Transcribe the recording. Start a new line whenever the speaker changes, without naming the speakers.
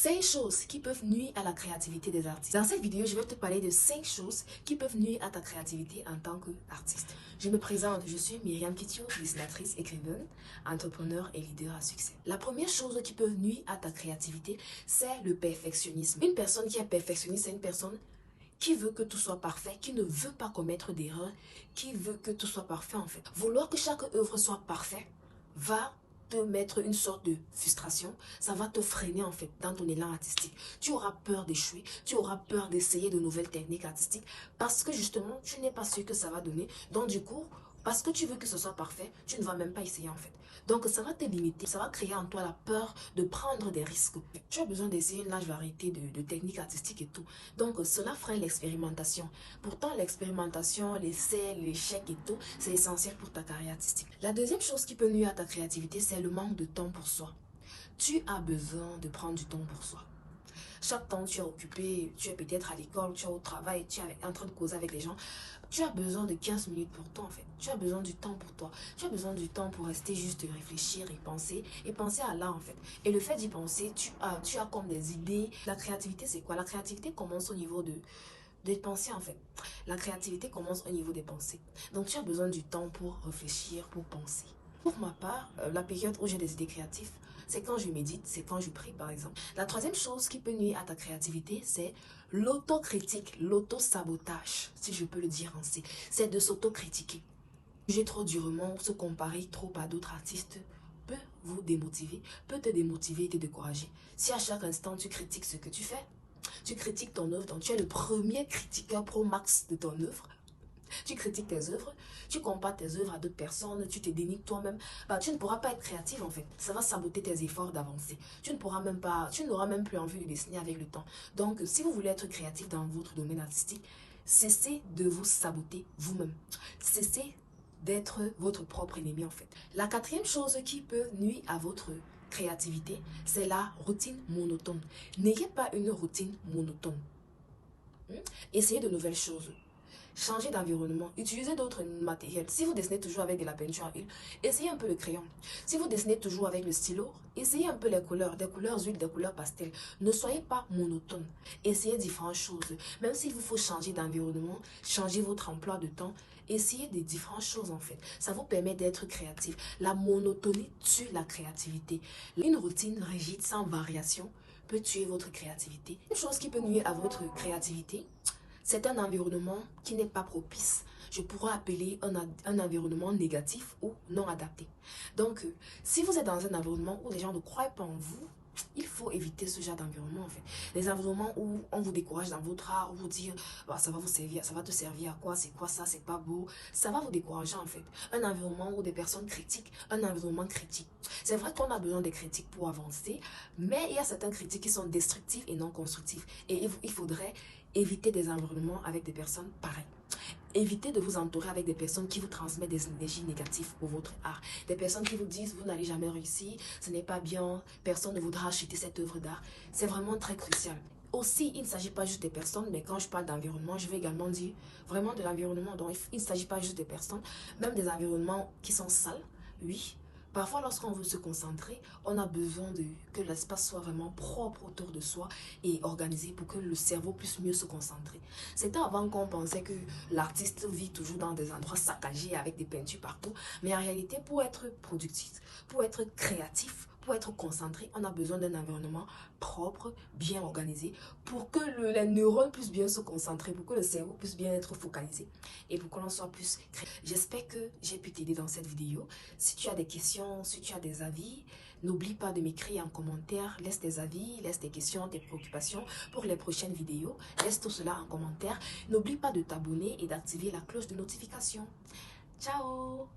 5 choses qui peuvent nuire à la créativité des artistes. Dans cette vidéo, je vais te parler de 5 choses qui peuvent nuire à ta créativité en tant qu'artiste. Je me présente, je suis Myriam Kitio, dessinatrice, écrivaine, entrepreneur et leader à succès. La première chose qui peut nuire à ta créativité, c'est le perfectionnisme. Une personne qui est perfectionniste, c'est une personne qui veut que tout soit parfait, qui ne veut pas commettre d'erreurs, qui veut que tout soit parfait en fait. Vouloir que chaque œuvre soit parfaite va te mettre une sorte de frustration, ça va te freiner en fait dans ton élan artistique. Tu auras peur d'échouer, tu auras peur d'essayer de nouvelles techniques artistiques parce que justement, tu n'es pas sûr que ça va donner. Donc du coup, parce que tu veux que ce soit parfait, tu ne vas même pas essayer en fait. Donc ça va te limiter, ça va créer en toi la peur de prendre des risques. Tu as besoin d'essayer une large variété de techniques artistiques et tout. Donc cela freine l'expérimentation. Pourtant l'expérimentation, l'essai, l'échec et tout, c'est essentiel pour ta carrière artistique. La deuxième chose qui peut nuire à ta créativité, c'est le manque de temps pour soi. Tu as besoin de prendre du temps pour soi. Chaque temps tu es occupé, tu es peut-être à l'école, tu es au travail, tu es en train de causer avec les gens. Tu as besoin de 15 minutes pour toi en fait. Tu as besoin du temps pour toi. Tu as besoin du temps pour rester juste réfléchir et penser à l'art en fait. Et le fait d'y penser, tu as comme des idées. La créativité c'est quoi? La créativité commence au niveau des pensées en fait. La créativité commence au niveau des pensées. Donc tu as besoin du temps pour réfléchir, pour penser. Pour ma part, la période où j'ai des idées créatives, c'est quand je médite, c'est quand je prie par exemple. La troisième chose qui peut nuire à ta créativité, c'est l'autocritique, l'auto-sabotage, si je peux le dire ainsi. C'est de s'autocritiquer. Juger trop durement, se comparer trop à d'autres artistes peut vous démotiver, peut te démotiver et te décourager. Si à chaque instant tu critiques ce que tu fais, tu critiques ton œuvre, donc tu es le premier critiqueur pro max de ton œuvre. Tu critiques tes œuvres, tu compares tes œuvres à d'autres personnes, tu te dénigres toi-même, tu ne pourras pas être créatif en fait. Ça va saboter tes efforts d'avancer. Tu n'auras même plus envie de dessiner avec le temps. Donc, si vous voulez être créatif dans votre domaine artistique, cessez de vous saboter vous-même. Cessez d'être votre propre ennemi en fait. La quatrième chose qui peut nuire à votre créativité, c'est la routine monotone. N'ayez pas une routine monotone. Essayez de nouvelles choses. Changez d'environnement, utilisez d'autres matériels. Si vous dessinez toujours avec de la peinture à huile, essayez un peu le crayon. Si vous dessinez toujours avec le stylo, essayez un peu les couleurs, des couleurs huile, des couleurs pastel. Ne soyez pas monotone. Essayez différentes choses. Même s'il vous faut changer d'environnement, changer votre emploi de temps, essayez des différentes choses en fait. Ça vous permet d'être créatif. La monotonie tue la créativité. Une routine rigide sans variation peut tuer votre créativité. Une chose qui peut nuire à votre créativité, c'est un environnement qui n'est pas propice. Je pourrais appeler un environnement négatif ou non adapté. Donc, si vous êtes dans un environnement où les gens ne croient pas en vous, il faut éviter ce genre d'environnement en fait. Les environnements où on vous décourage dans votre art, où vous dire bah, ça va vous servir, ça va te servir à quoi, c'est quoi ça, c'est pas beau, ça va vous décourager en fait. Un environnement où des personnes critiquent, un environnement critique. C'est vrai qu'on a besoin des critiques pour avancer, mais il y a certaines critiques qui sont destructives et non constructives. Et il faudrait éviter des environnements avec des personnes pareilles. Évitez de vous entourer avec des personnes qui vous transmettent des énergies négatives pour votre art. Des personnes qui vous disent vous n'allez jamais réussir, ce n'est pas bien, personne ne voudra acheter cette œuvre d'art. C'est vraiment très crucial. Aussi, il ne s'agit pas juste des personnes, mais quand je parle d'environnement, je vais également dire vraiment de l'environnement. Donc, il ne s'agit pas juste des personnes, même des environnements qui sont sales, oui. Parfois, lorsqu'on veut se concentrer, on a besoin que l'espace soit vraiment propre autour de soi et organisé pour que le cerveau puisse mieux se concentrer. C'était avant qu'on pensait que l'artiste vit toujours dans des endroits saccagés avec des peintures partout. Mais en réalité, pour être productif, pour être créatif, pour être concentré, on a besoin d'un environnement propre, bien organisé, pour que les neurones puissent bien se concentrer, pour que le cerveau puisse bien être focalisé et pour que l'on soit plus créatif. J'espère que j'ai pu t'aider dans cette vidéo. Si tu as des questions, si tu as des avis, n'oublie pas de m'écrire en commentaire. Laisse tes avis, laisse tes questions, tes préoccupations pour les prochaines vidéos. Laisse tout cela en commentaire. N'oublie pas de t'abonner et d'activer la cloche de notification. Ciao!